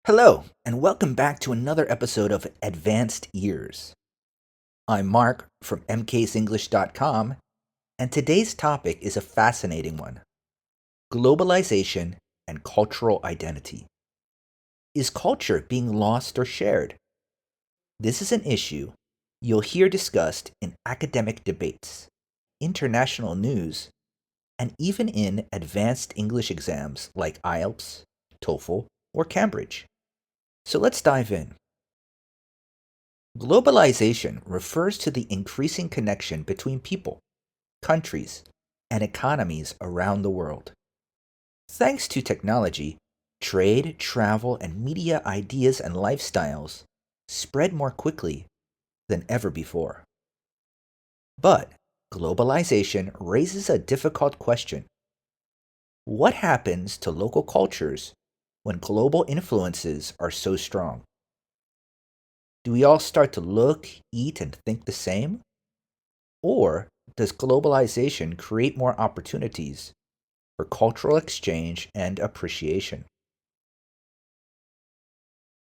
Hello, and welcome back to another episode of Advanced Ears. I'm Mark from mksenglish.com, and today's topic is a fascinating one: globalization and cultural identity. Is culture being lost or shared? This is an issue you'll hear discussed in academic debates, international news, and even in advanced English exams like IELTS, TOEFL, or Cambridge. So let's dive in. Globalization refers to the increasing connection between people, countries, and economies around the world. Thanks to technology, trade, travel, and media ideas and lifestyles spread more quickly than ever before. But globalization raises a difficult question. What happens to local cultures when global influences are so strong? Do we all start to look, eat, and think the same? Or does globalization create more opportunities for cultural exchange and appreciation?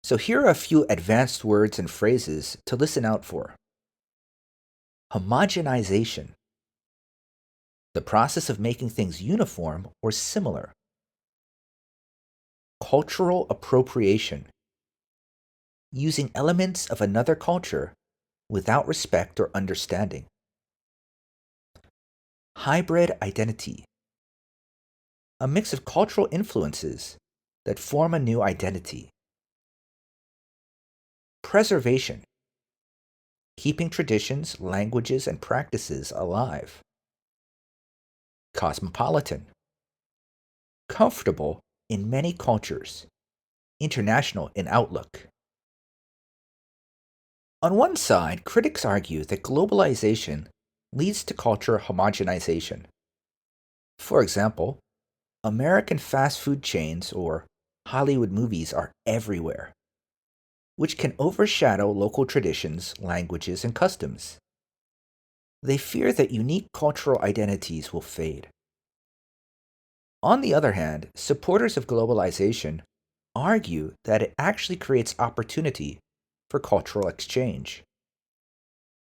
So here are a few advanced words and phrases to listen out for. Homogenization, the process of making things uniform or similar. Cultural appropriation, using elements of another culture without respect or understanding. Hybrid identity, a mix of cultural influences that form a new identity. Preservation, keeping traditions, languages, and practices alive. Cosmopolitan, comfortable in many cultures, international in outlook. On one side, critics argue that globalization leads to culture homogenization. For example, American fast food chains or Hollywood movies are everywhere, which can overshadow local traditions, languages, and customs. They fear that unique cultural identities will fade. On the other hand, supporters of globalization argue that it actually creates opportunity for cultural exchange.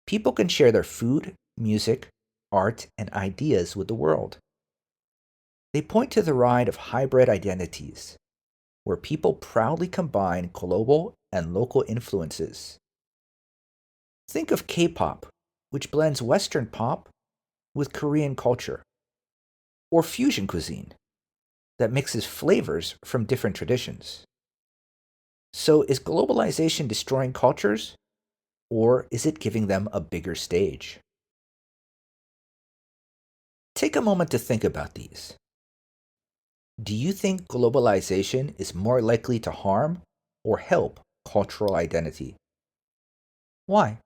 People can share their food, music, art, and ideas with the world. They point to the rise of hybrid identities, where people proudly combine global and local influences. Think of K-pop, which blends Western pop with Korean culture, or fusion cuisine that mixes flavors from different traditions. So, is globalization destroying cultures, or is it giving them a bigger stage? Take a moment to think about these. Do you think globalization is more likely to harm or help cultural identity? Why?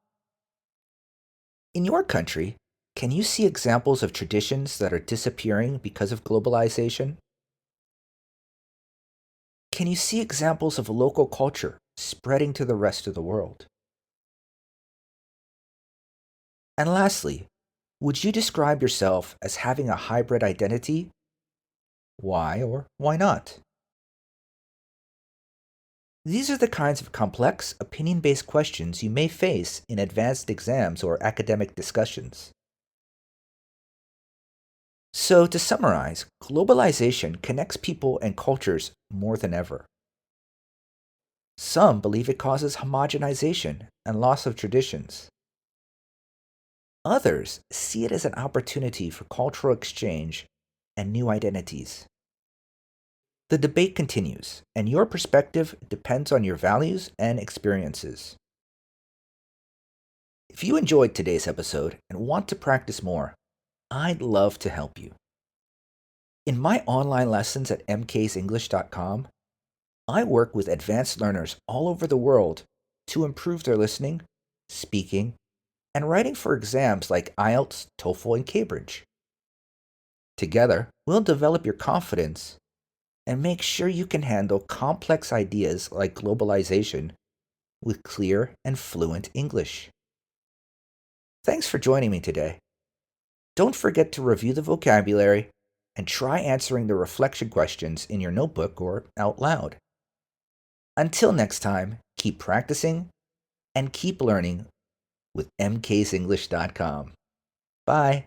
In your country, can you see examples of traditions that are disappearing because of globalization? Can you see examples of local culture spreading to the rest of the world? And lastly, would you describe yourself as having a hybrid identity? Why or why not? These are the kinds of complex, opinion based questions you may face in advanced exams or academic discussions. So, to summarize, globalization connects people and cultures more than ever. Some believe it causes homogenization and loss of traditions. Others see it as an opportunity for cultural exchange and new identities. The debate continues, and your perspective depends on your values and experiences. If you enjoyed today's episode and want to practice more, I'd love to help you. In my online lessons at mksenglish.com, I work with advanced learners all over the world to improve their listening, speaking, and writing for exams like IELTS, TOEFL, and Cambridge. Together, we'll develop your confidence and make sure you can handle complex ideas like globalization with clear and fluent English. Thanks for joining me today. Don't forget to review the vocabulary and try answering the reflection questions in your notebook or out loud. Until next time, keep practicing and keep learning with mksenglish.com. Bye.